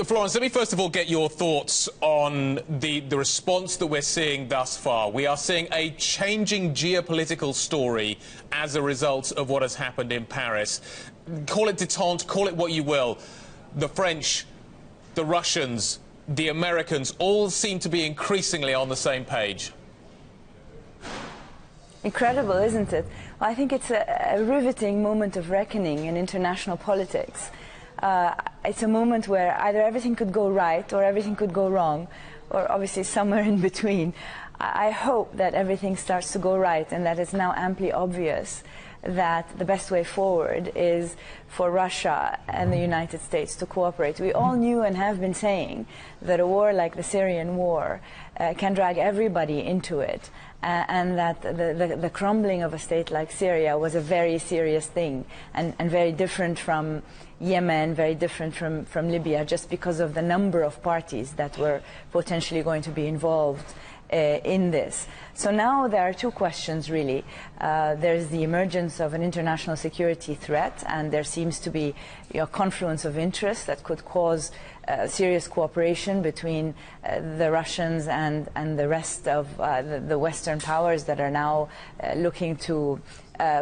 Florence, let me first of all get your thoughts on the response that we're seeing thus far. We are seeing a changing geopolitical story as a result of what has happened in Paris. Call it détente, call it what you will. The French, the Russians, the Americans all seem to be increasingly on the same page. Incredible, isn't it? Well, I think it's a riveting moment of reckoning in international politics. It's a moment where either everything could go right or everything could go wrong, or obviously somewhere in between. I hope that everything starts to go right and that it's now amply obvious that the best way forward is for Russia and the United States to cooperate. We all knew and have been saying that a war like the Syrian war can drag everybody into it, and that the crumbling of a state like Syria was a very serious thing and very different from Yemen, very different from Libya, just because of the number of parties that were potentially going to be involved in this. So now there are two questions, really. There's the emergence of an international security threat, and there seems to be a confluence of interests that could cause serious cooperation between the Russians and the rest of the Western powers that are now looking to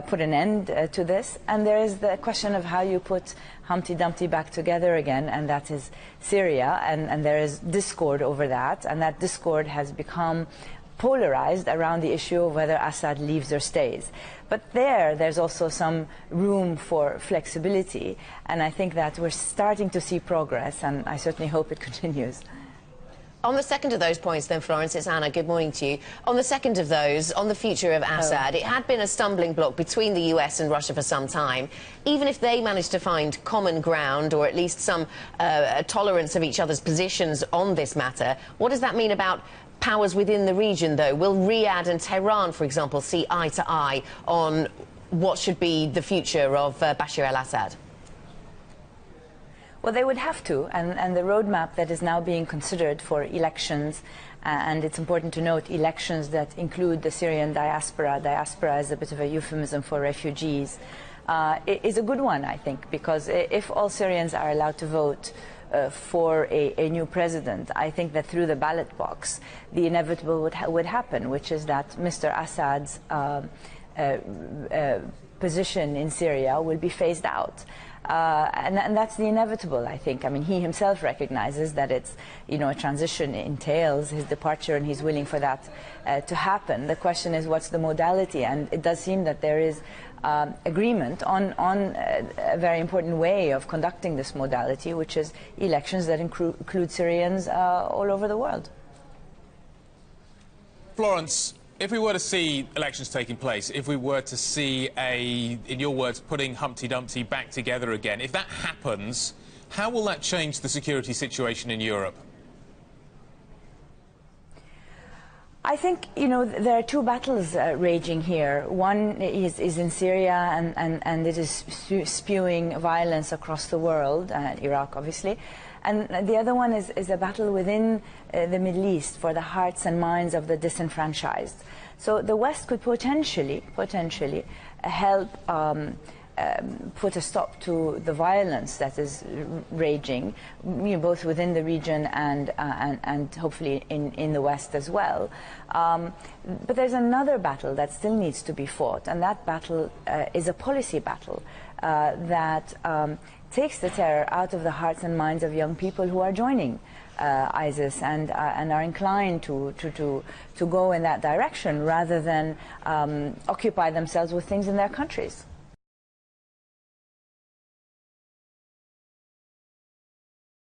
put an end to this. And there is the question of how you put Humpty Dumpty back together again, and that is Syria, and there is discord over that, and that discord has become polarized around the issue of whether Assad leaves or stays. But there's also some room for flexibility, and I think that we're starting to see progress, and I certainly hope it continues. On the second of those points then, Florence, it's Anna, good morning to you. On the second of those, on the future of Assad, it had been a stumbling block between the US and Russia for some time. Even if they managed to find common ground, or at least some tolerance of each other's positions on this matter, what does that mean about powers within the region, though? Will Riyadh and Tehran, for example, see eye to eye on what should be the future of Bashar al-Assad? Well, they would have to, and the roadmap that is now being considered for elections, and it's important to note elections that include the Syrian diaspora. Diaspora is a bit of a euphemism for refugees. Is a good one, I think, because if all Syrians are allowed to vote for a new president, I think that through the ballot box, the inevitable would happen, which is that Mr. Assad's position in Syria will be phased out. And that's the inevitable, I think. I mean, he himself recognizes that it's, a transition entails his departure, and he's willing for that to happen. The question is, what's the modality? And it does seem that there is agreement on a very important way of conducting this modality, which is elections that include Syrians all over the world. Florence, if we were to see elections taking place, if we were to see in your words, putting Humpty Dumpty back together again, if that happens, how will that change the security situation in Europe? I think, there are two battles raging here. One is in Syria, and it is spewing violence across the world, Iraq, obviously. And the other one is a battle within the Middle East for the hearts and minds of the disenfranchised. So the West could potentially help put a stop to the violence that is raging, both within the region and hopefully in the West as well. But there's another battle that still needs to be fought, and that battle is a policy battle that takes the terror out of the hearts and minds of young people who are joining ISIS and are inclined to go in that direction rather than occupy themselves with things in their countries.